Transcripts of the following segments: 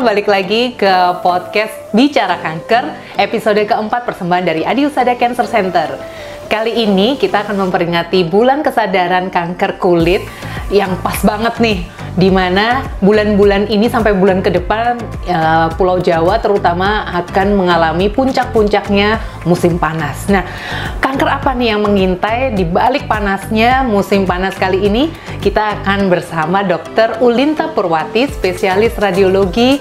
balik lagi ke podcast Bicara Kanker, episode keempat persembahan dari Adi Husada Cancer Center. Kali ini kita akan memperingati bulan kesadaran kanker kulit yang pas banget nih, dimana bulan-bulan ini sampai bulan ke depan Pulau Jawa terutama akan mengalami puncak-puncaknya musim panas. Nah, kanker apa nih yang mengintai di balik panasnya musim panas kali ini? Kita akan bersama Dr. Ulinta Purwati, spesialis radiologi,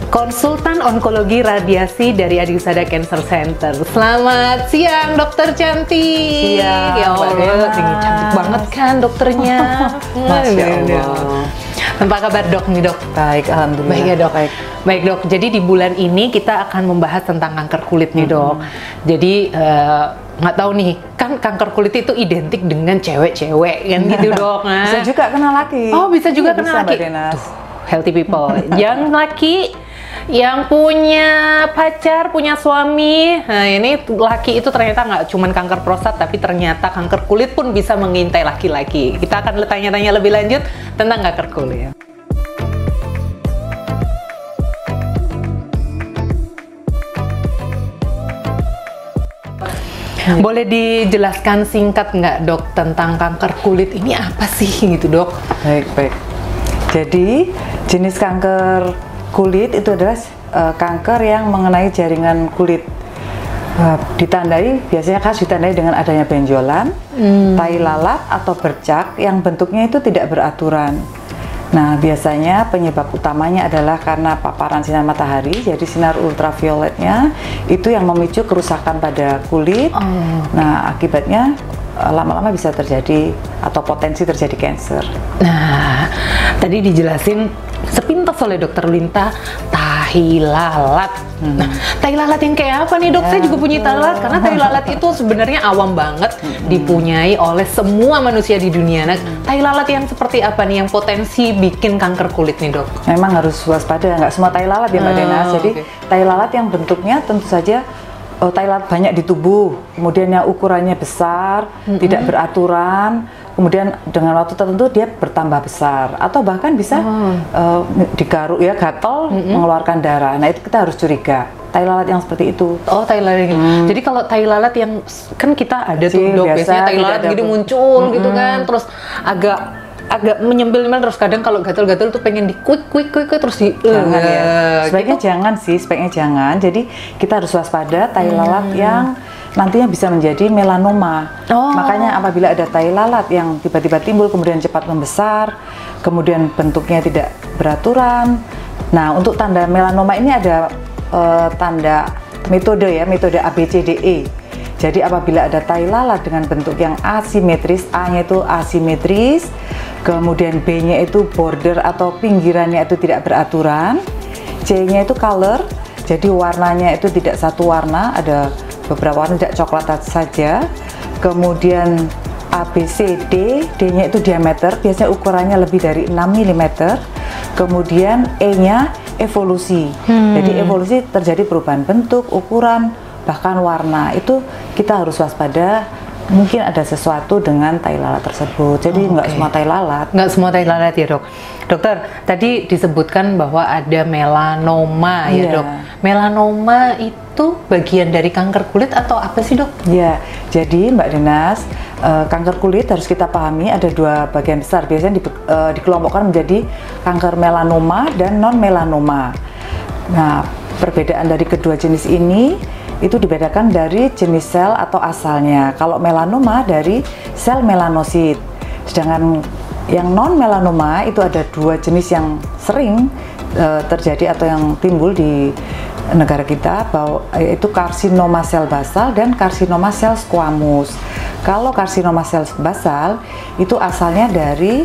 konsultan onkologi radiasi dari Adi Husada Cancer Center. Selamat siang, dokter cantik. Siang, ya Allah, cantik banget kan dokternya. Masya Allah. Apa kabar dok nih dok? Baik, alhamdulillah. Baik ya dok. Baik dok. Jadi di bulan ini kita akan membahas tentang kanker kulit nih dok. Jadi nggak tahu nih, kan kanker kulit itu identik dengan cewek-cewek kan gitu dok. Nah. Bisa juga kena laki. Oh bisa juga kena laki. Tuh, healthy people. Yang laki yang punya pacar, punya suami, nah ini laki itu ternyata nggak cuma kanker prostat, tapi ternyata kanker kulit pun bisa mengintai laki-laki. Kita akan tanya-tanya lebih lanjut tentang kanker kulit. Boleh dijelaskan singkat nggak dok tentang kanker kulit ini apa sih gitu dok? Baik. Jadi jenis kanker kulit itu adalah kanker yang mengenai jaringan kulit. Biasanya ditandai dengan adanya benjolan, tai lalat atau bercak yang bentuknya itu tidak beraturan. Nah, biasanya penyebab utamanya adalah karena paparan sinar matahari, jadi sinar ultravioletnya itu yang memicu kerusakan pada kulit. Nah, akibatnya lama-lama bisa terjadi atau potensi terjadi kanker. Nah, tadi dijelasin sepintas oleh dokter Linta, tahi lalat. Nah, tahi lalat yang kayak apa nih dok? Saya juga punya tahi lalat, karena tahi lalat itu sebenarnya awam banget dipunyai oleh semua manusia di dunia. Nah, tahi lalat yang seperti apa nih yang potensi bikin kanker kulit nih dok? Memang harus waspada, nggak semua tahi lalat ya Mbak Dena. Jadi tahi lalat yang bentuknya tentu saja tahi lalat banyak di tubuh, kemudian yang ukurannya besar, tidak beraturan, kemudian dengan waktu tertentu dia bertambah besar, atau bahkan bisa digaruk ya, gatal, mengeluarkan darah. Nah itu kita harus curiga tahi lalat yang seperti itu. Oh, tahi lalat. Jadi kalau tahi lalat yang kan kita ada tuh dok, biasanya tahi lalat gini muncul gitu kan, terus agak menyembil terus kadang kalau gatal-gatal tuh pengen kuik terus di sebaiknya gitu. Sebaiknya jangan. Jadi kita harus waspada tahi lalat yang nantinya bisa menjadi melanoma. Makanya apabila ada tahi lalat yang tiba-tiba timbul kemudian cepat membesar, kemudian bentuknya tidak beraturan. Nah, untuk tanda melanoma ini ada tanda metode ABCDE. Jadi apabila ada tahi lalat dengan bentuk yang asimetris, A-nya itu asimetris, kemudian B-nya itu border atau pinggirannya itu tidak beraturan, C-nya itu color, jadi warnanya itu tidak satu warna, ada beberapa warna, tidak coklat saja, kemudian A, B, C, D, D-nya itu diameter, biasanya ukurannya lebih dari 6 mm, kemudian E-nya evolusi, jadi evolusi terjadi perubahan bentuk, ukuran, bahkan warna. Itu kita harus waspada, mungkin ada sesuatu dengan tahi lalat tersebut. Jadi nggak semua tahi lalat. Nggak semua tahi lalat ya dok. Dokter, tadi disebutkan bahwa ada melanoma ya dok. Melanoma itu bagian dari kanker kulit atau apa sih dok? Ya, jadi Mbak Dinas, kanker kulit harus kita pahami ada dua bagian besar. Biasanya dikelompokkan menjadi kanker melanoma dan non melanoma. Nah, perbedaan dari kedua jenis ini itu dibedakan dari jenis sel atau asalnya. Kalau melanoma dari sel melanosit, sedangkan yang non melanoma itu ada dua jenis yang sering terjadi atau yang timbul di negara kita, yaitu karsinoma sel basal dan karsinoma sel squamous. Kalau karsinoma sel basal itu asalnya dari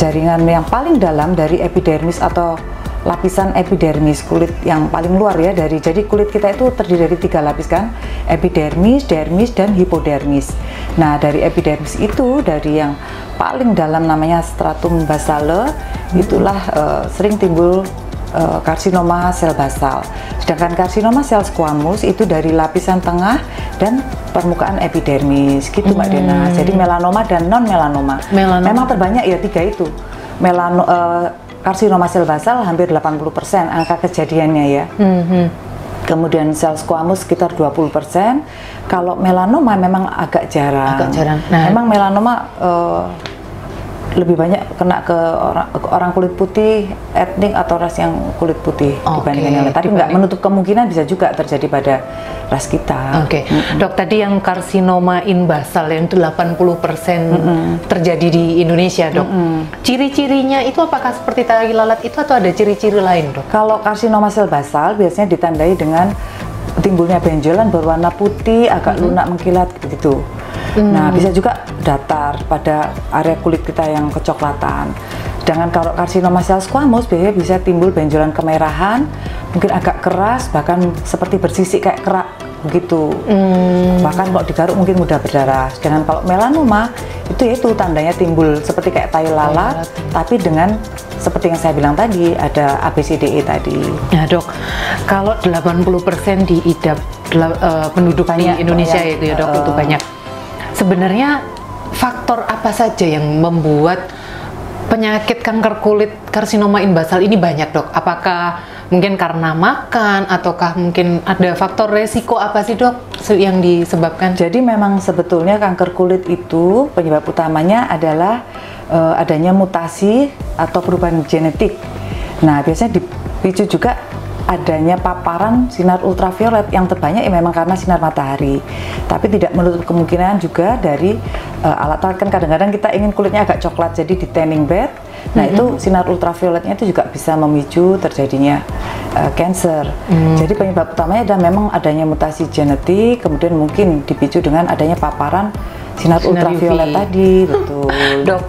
jaringan yang paling dalam dari epidermis atau lapisan epidermis, kulit yang paling luar ya, jadi kulit kita itu terdiri dari 3 lapis kan, epidermis, dermis, dan hipodermis. Nah, dari epidermis itu, dari yang paling dalam namanya stratum basale, itulah sering timbul karsinoma sel basal. Sedangkan karsinoma sel squamous itu dari lapisan tengah dan permukaan epidermis, gitu Mbak Dena. Jadi melanoma dan non melanoma. Memang terbanyak ya 3 itu. karsinoma sel basal hampir 80% angka kejadiannya ya. Kemudian sel squamous sekitar 20%. Kalau melanoma memang agak jarang. Nah, memang melanoma lebih banyak kena ke orang kulit putih, etnik atau ras yang kulit putih dibandingkan yang lain. Tapi nggak menutup kemungkinan bisa juga terjadi pada ras kita. Dok, tadi yang karsinoma in basal yang 80% terjadi di Indonesia, Dok. Ciri-cirinya itu apakah seperti tai lalat itu atau ada ciri-ciri lain, Dok? Kalau karsinoma sel basal biasanya ditandai dengan timbulnya benjolan berwarna putih, agak lunak mengkilat gitu. Nah, bisa juga datar pada area kulit kita yang kecoklatan. Sedangkan kalau karsinoma sel squamous biasanya bisa timbul benjolan kemerahan, mungkin agak keras, bahkan seperti bersisik kayak kerak begitu. Bahkan kalau digaruk mungkin mudah berdarah. Sedangkan kalau melanoma itu tandanya timbul seperti kayak tai lalat, tapi dengan seperti yang saya bilang tadi ada ABCDE tadi. Nah, Dok, kalau 80% diidap penduduk di Indonesia itu ya, Dok, itu banyak. Sebenarnya faktor apa saja yang membuat penyakit kanker kulit karsinoma in basal ini banyak, Dok? Apakah mungkin karena makan ataukah mungkin ada faktor resiko apa sih, Dok, yang disebabkan? Jadi memang sebetulnya kanker kulit itu penyebab utamanya adalah adanya mutasi atau perubahan genetik. Nah, biasanya dipicu juga adanya paparan sinar ultraviolet yang terbanyak ya memang karena sinar matahari. Tapi tidak menutup kemungkinan juga dari alat-alat, kan kadang-kadang kita ingin kulitnya agak coklat jadi di tanning bed. Nah, itu sinar ultravioletnya itu juga bisa memicu terjadinya cancer. Jadi penyebab utamanya adalah memang adanya mutasi genetik, kemudian mungkin dipicu dengan adanya paparan sinar ultraviolet tadi, betul. Dok,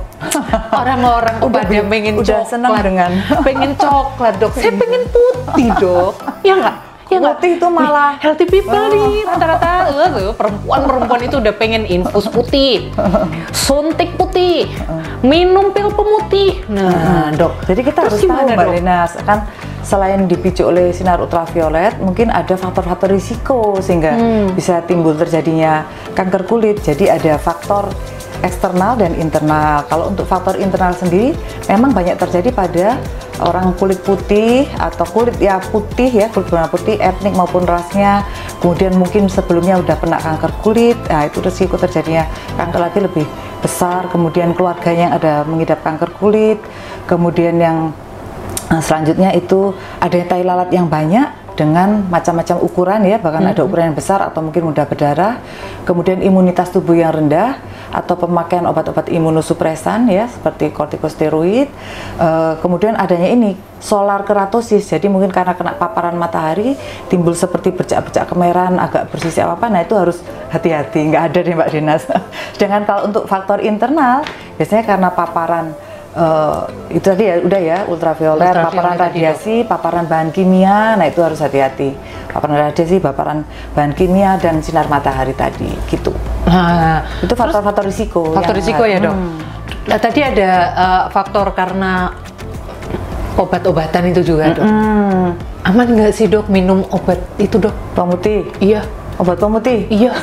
orang-orang udah pengen coklat, senang dengan pengen coklat, Dok. Saya pengen putih, Dok. Ya nggak? Ya putih itu malah healthy people nih rata-rata perempuan itu udah pengen infus putih, suntik putih, minum pil pemutih. Nah, Dok, jadi kita harus tahu, Mbak Lina, kan selain dipicu oleh sinar ultraviolet, mungkin ada faktor-faktor risiko sehingga bisa timbul terjadinya kanker kulit. Jadi ada faktor eksternal dan internal. Kalau untuk faktor internal sendiri memang banyak terjadi pada orang kulit putih atau kulit putih kulit berwarna putih, etnik maupun rasnya. Kemudian mungkin sebelumnya udah kena kanker kulit, nah itu risiko terjadinya kanker lagi lebih besar. Kemudian keluarganya yang ada mengidap kanker kulit. Kemudian yang selanjutnya itu adanya tai lalat yang banyak dengan macam-macam ukuran ya, bahkan ada ukuran yang besar atau mungkin mudah berdarah. Kemudian imunitas tubuh yang rendah atau pemakaian obat-obat imunosupresan ya seperti kortikosteroid. Kemudian adanya ini solar keratosis, jadi mungkin karena kena paparan matahari timbul seperti bercak-bercak kemerahan, agak bersisik apa, nah itu harus hati-hati, nggak ada deh Mbak Dinas. Sedangkan kalau untuk faktor internal biasanya karena paparan itu tadi ya udah ya ultraviolet, paparan radiasi, paparan bahan kimia, nah itu harus hati-hati. Paparan radiasi, paparan bahan kimia dan sinar matahari tadi gitu. Nah, itu faktor-faktor risiko. Faktor risiko ya, Dok. Nah, tadi ada faktor karena obat-obatan itu juga, Dok. Aman nggak sih, Dok, minum obat itu, Dok? Pemutih? Iya. Obat pemutih? Iya.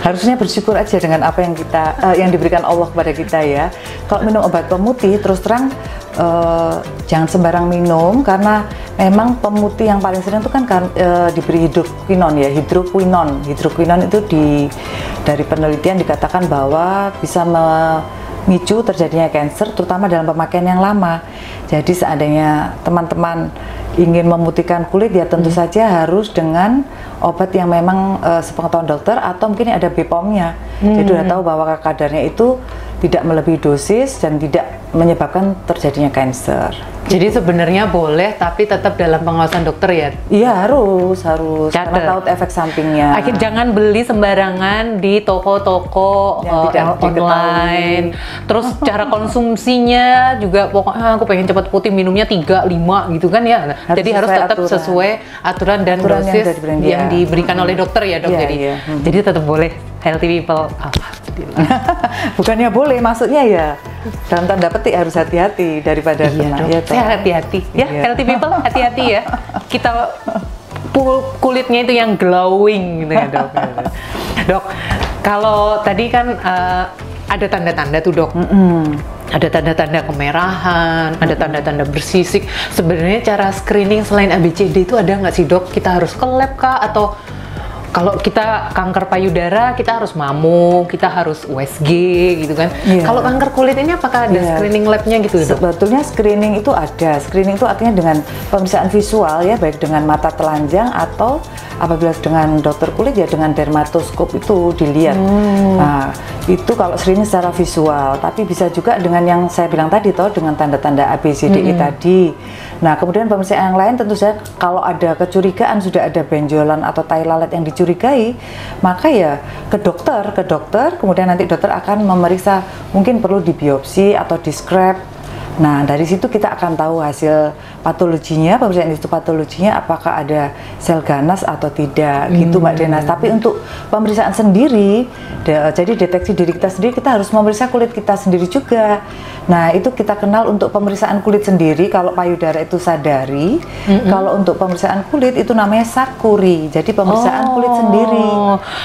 Harusnya bersyukur aja dengan apa yang kita yang diberikan Allah kepada kita ya. Kalau minum obat pemutih terus terang jangan sembarang minum, karena memang pemutih yang paling sering itu kan diberi hidroquinon ya, hidroquinon itu dari penelitian dikatakan bahwa bisa memicu terjadinya kanker terutama dalam pemakaian yang lama. Jadi seandainya teman-teman ingin memutihkan kulit ya tentu saja harus dengan obat yang memang sepengetahuan dokter atau mungkin ada BPOM-nya. Jadi udah tahu bahwa kadarnya itu tidak melebihi dosis dan tidak menyebabkan terjadinya kanker. Jadi sebenarnya boleh tapi tetap dalam pengawasan dokter ya? Iya harus karena tahu efek sampingnya. Akhirnya jangan beli sembarangan di toko-toko online. Terus cara konsumsinya juga pokoknya aku pengen cepat putih minumnya 3-5 gitu kan ya. Jadi harus tetap sesuai aturan dan dosis yang diberikan oleh dokter ya, Dok. Jadi tetap boleh healthy people. Bukannya boleh, maksudnya ya dalam tanda petik harus hati-hati daripada kena. Ya, saya hati-hati ya, healthy people hati-hati ya. Kita kulitnya itu yang glowing gitu ya, Dok. Dok, kalau tadi kan ada tanda-tanda tuh, Dok. ada tanda-tanda kemerahan, ada tanda-tanda bersisik. Sebenarnya cara screening selain ABCD itu ada nggak sih dok? Kita harus ke lab kah? Atau kalau kita kanker payudara, kita harus mamu, kita harus USG gitu kan. Kalau kanker kulit ini apakah ada screening labnya gitu dok? Sebetulnya screening itu ada. Screening itu artinya dengan pemeriksaan visual ya, baik dengan mata telanjang atau apabila dengan dokter kulit ya dengan dermatoskop itu dilihat. Nah, itu kalau screening secara visual, tapi bisa juga dengan yang saya bilang tadi toh, dengan tanda-tanda ABCDE tadi. Nah, kemudian pemeriksaan yang lain tentu saja kalau ada kecurigaan sudah ada benjolan atau tai lalat yang dicurigai, maka ya ke dokter, kemudian nanti dokter akan memeriksa, mungkin perlu dibiopsi atau di scrap. Nah, dari situ kita akan tahu hasil patologinya, pemeriksaan histopatologinya apakah ada sel ganas atau tidak, gitu Mbak Dena. Tapi untuk pemeriksaan sendiri, jadi deteksi diri kita sendiri, kita harus memeriksa kulit kita sendiri juga. Nah, itu kita kenal untuk pemeriksaan kulit sendiri, kalau payudara itu sadari, kalau untuk pemeriksaan kulit itu namanya sakuri, jadi pemeriksaan kulit sendiri.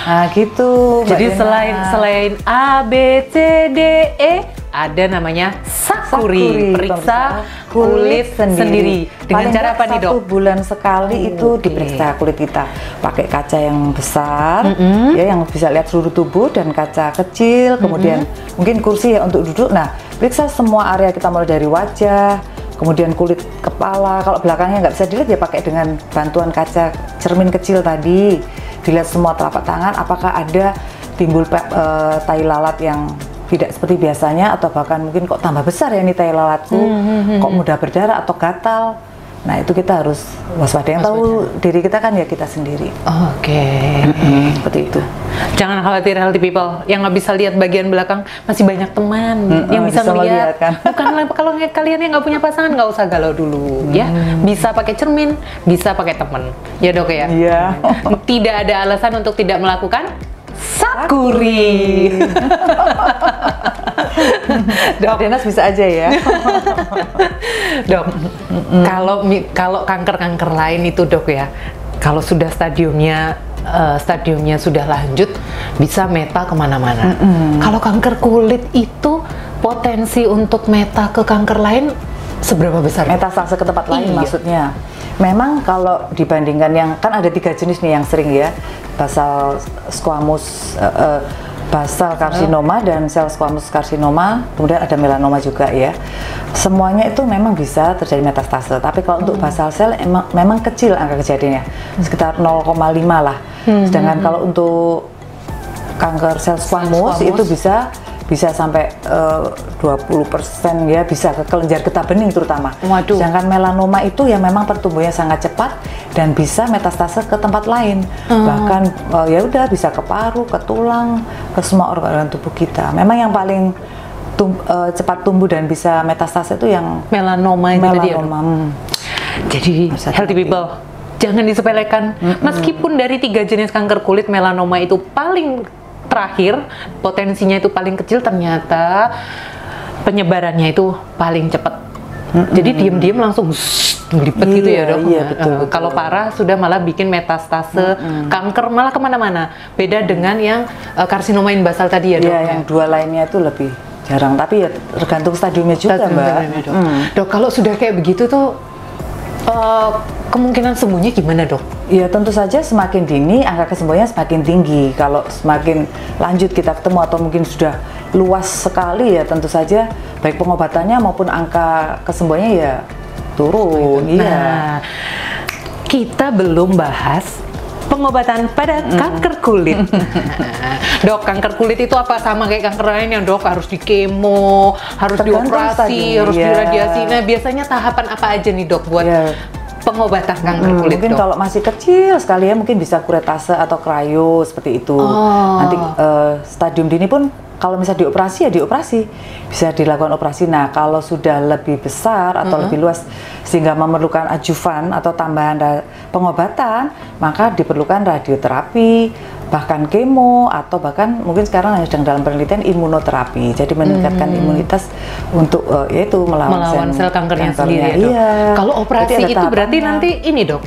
Nah, gitu Mbak Jadi Dena. selain A, B, C, D, E, ada namanya sakuri, periksa kulit sendiri. Dengan Paling cara apa nih dok? 1 bulan sekali itu diperiksa kulit kita pakai kaca yang besar, ya yang bisa lihat seluruh tubuh, dan kaca kecil, kemudian mungkin kursi ya untuk duduk. Nah, periksa semua area kita mulai dari wajah, kemudian kulit kepala. Kalau belakangnya nggak bisa dilihat ya pakai dengan bantuan kaca cermin kecil tadi, dilihat semua telapak tangan apakah ada timbul tai lalat yang tidak seperti biasanya, atau bahkan mungkin kok tambah besar ya ini tai lalatku, kok mudah berdarah atau gatal. Nah, itu kita harus waspada. Yang tahu diri kita kan ya kita sendiri. Seperti itu. Jangan khawatir healthy people, yang nggak bisa lihat bagian belakang masih banyak teman yang bisa melihat. kan? Bukan kalau kalian yang nggak punya pasangan nggak usah galau dulu ya. Bisa pakai cermin, bisa pakai teman. Ya dok ya. Iya. Tidak ada alasan untuk tidak melakukan sakuri. Dok, Denas bisa aja ya. Dok, kalau kanker-kanker lain itu dok ya, kalau sudah stadiumnya sudah lanjut, bisa meta kemana-mana. Kalau kanker kulit itu potensi untuk meta ke kanker lain seberapa besar? Metastase ke tempat lain maksudnya. Memang kalau dibandingkan yang kan ada 3 jenis nih yang sering ya, basal squamous, basal karsinoma dan sel squamous karsinoma, kemudian ada melanoma juga ya. Semuanya itu memang bisa terjadi metastase. Tapi kalau untuk basal sel memang kecil angka kejadiannya, sekitar 0,5 lah. Sedangkan kalau untuk kanker sel squamous itu bisa sampai 20% ya, bisa ke kelenjar getah bening terutama. Waduh. Sedangkan melanoma itu ya memang pertumbuhannya sangat cepat dan bisa metastase ke tempat lain. Bahkan ya udah bisa ke paru, ke tulang, ke semua organ tubuh kita. Memang yang paling cepat tumbuh dan bisa metastase itu yang melanoma itu tadi ya. Jadi healthy people, jangan disepelekan. Meskipun dari 3 jenis kanker kulit, melanoma itu paling terakhir, potensinya itu paling kecil, ternyata penyebarannya itu paling cepat. Jadi diam-diam langsung ngelipet gitu ya dok. Iya, betul. Kalau parah sudah malah bikin metastase, kanker malah kemana-mana. Beda dengan yang karsinoma basal tadi ya dok. Iya, yang 2 lainnya itu lebih jarang, tapi ya tergantung stadiumnya juga Mbak. Dok, kalau sudah kayak begitu tuh kemungkinan sembuhnya gimana dok? Ya tentu saja semakin dini angka kesembuhannya semakin tinggi. Kalau semakin lanjut kita ketemu atau mungkin sudah luas sekali ya tentu saja baik pengobatannya maupun angka kesembuhannya ya turun. Nah, kita belum bahas pengobatan pada kanker kulit. Dok, kanker kulit itu apa sama kayak kanker lain yang dok harus di kemo, harus dioperasi, harus diradiasi. Nah, biasanya tahapan apa aja nih dok buat pengobatan kanker kulit? Mungkin kalau masih kecil sekali ya mungkin bisa kuretase atau cryo seperti itu. Nanti stadium dini pun kalau misalnya dioperasi ya dioperasi, bisa dilakukan operasi. Nah, kalau sudah lebih besar atau lebih luas sehingga memerlukan adjuvan atau tambahan pengobatan, maka diperlukan radioterapi, bahkan kemo, atau bahkan mungkin sekarang sedang dalam penelitian imunoterapi. Jadi meningkatkan imunitas untuk yaitu melawan sel kankernya sendiri. Iya. Kalau operasi itu berarti nanti ini dok?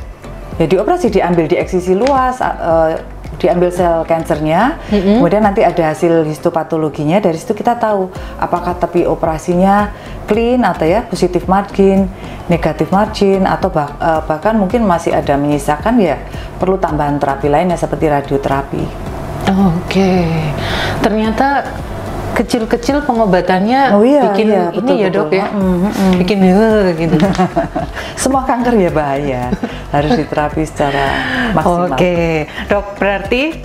Ya dioperasi, diambil di eksisi luas, diambil sel kankernya, kemudian nanti ada hasil histopatologinya. Dari situ kita tahu apakah tepi operasinya clean atau ya positif margin, negatif margin, atau bahkan mungkin masih ada menyisakan ya perlu tambahan terapi lainnya seperti radioterapi. Oke. Ternyata kecil-kecil pengobatannya bikin betul, ini ya dok ya, bikin gitu. Semua kanker ya bahaya, harus diterapi secara maksimal. Oke, dok, berarti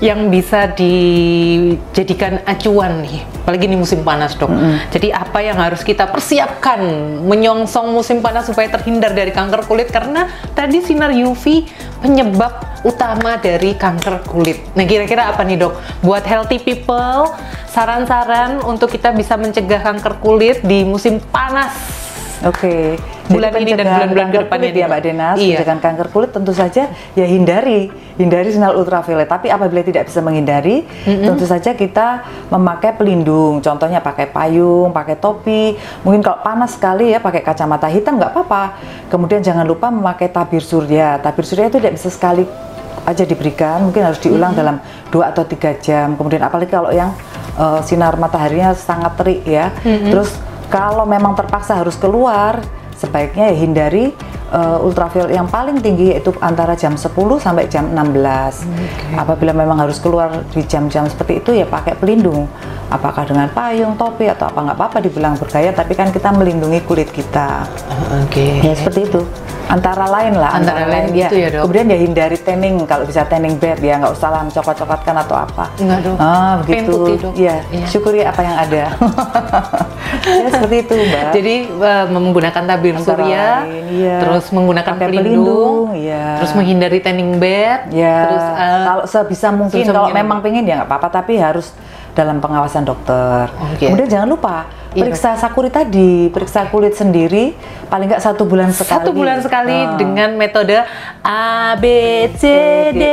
yang bisa dijadikan acuan nih, apalagi di musim panas dok. Jadi apa yang harus kita persiapkan menyongsong musim panas supaya terhindar dari kanker kulit, karena tadi sinar UV penyebab utama dari kanker kulit. Nah, kira-kira apa nih dok buat healthy people, saran-saran untuk kita bisa mencegah kanker kulit di musim panas? Oke, bulan ini dan bulan-bulan ke depannya ya Mbak Denas, mencegah kanker kulit tentu saja ya hindari sinar ultraviolet. Tapi apabila tidak bisa menghindari, tentu saja kita memakai pelindung. Contohnya pakai payung, pakai topi. Mungkin kalau panas sekali ya pakai kacamata hitam nggak apa-apa. Kemudian jangan lupa memakai tabir surya. Tabir surya itu tidak bisa sekali aja diberikan, mungkin harus diulang dalam 2 atau 3 jam. Kemudian apalagi kalau yang sinar mataharinya sangat terik ya. Terus kalau memang terpaksa harus keluar, sebaiknya ya hindari ultraviolet yang paling tinggi, yaitu antara jam 10 sampai jam 16. Apabila memang harus keluar di jam-jam seperti itu ya pakai pelindung. Apakah dengan payung, topi, atau apa, nggak apa-apa dibilang bergaya, tapi kan kita melindungi kulit kita. Ya seperti itu. Antara lain gitu ya dok. Kemudian ya hindari tanning, kalau bisa tanning bed ya nggak usah lah mencoklat-coklatkan atau apa. Enggak dok. Begitu. Putih, dok. Ya, syukuri apa yang ada. Ya seperti itu Mbak. Jadi menggunakan tabir surya, terus menggunakan pelindung, terus menghindari tanning bed, terus kalau sebisa mungkin kalau memang pengen ya nggak apa-apa, tapi harus dalam pengawasan dokter. Kemudian jangan lupa periksa sakuri tadi, periksa kulit sendiri paling nggak 1 bulan sekali. 1 bulan sekali dengan metode A, B, C, D,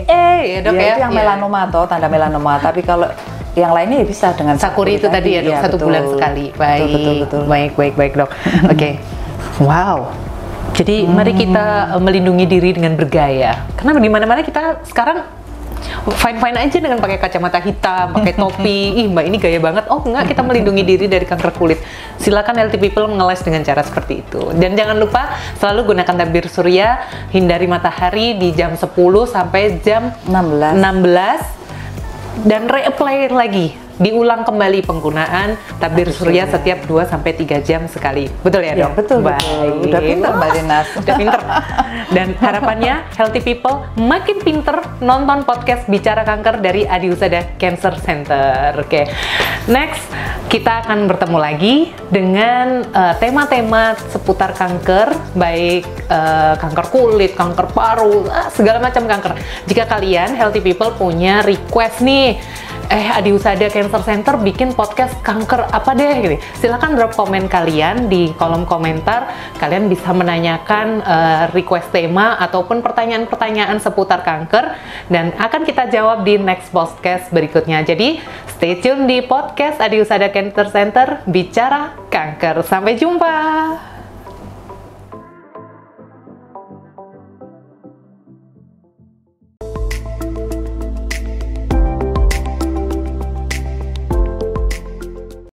E ya dok ya. Itu yang melanoma atau tanda melanoma. Tapi kalau yang lainnya ya bisa dengan sakuri itu tadi ya dok, 1 bulan sekali. Baik, betul. Baik dok. Oke. Wow. Jadi mari kita melindungi diri dengan bergaya. Karena di mana-mana kita sekarang fine-fine aja dengan pakai kacamata hitam, pakai topi. Ih mbak ini gaya banget. Oh enggak, kita melindungi diri dari kanker kulit. Silakan healthy people mengeles dengan cara seperti itu. Dan jangan lupa selalu gunakan tabir surya, hindari matahari di jam 10 sampai jam 16 dan reapply lagi. Diulang kembali penggunaan tabir surya setiap 2 sampai 3 jam sekali. Betul ya, Dok? Ya, betul. Udah pinter Mbak Denas. Udah pinter. Dan harapannya healthy people makin pinter nonton podcast Bicara Kanker dari Adi Husada Cancer Center. Oke. Next, kita akan bertemu lagi dengan tema-tema seputar kanker, baik kanker kulit, kanker paru, segala macam kanker. Jika kalian healthy people punya request nih, Adi Husada Cancer Center bikin podcast kanker apa deh gitu. Silakan drop komen kalian di kolom komentar. Kalian bisa menanyakan request tema ataupun pertanyaan-pertanyaan seputar kanker dan akan kita jawab di next podcast berikutnya. Jadi stay tune di podcast Adi Husada Cancer Center Bicara Kanker. Sampai jumpa.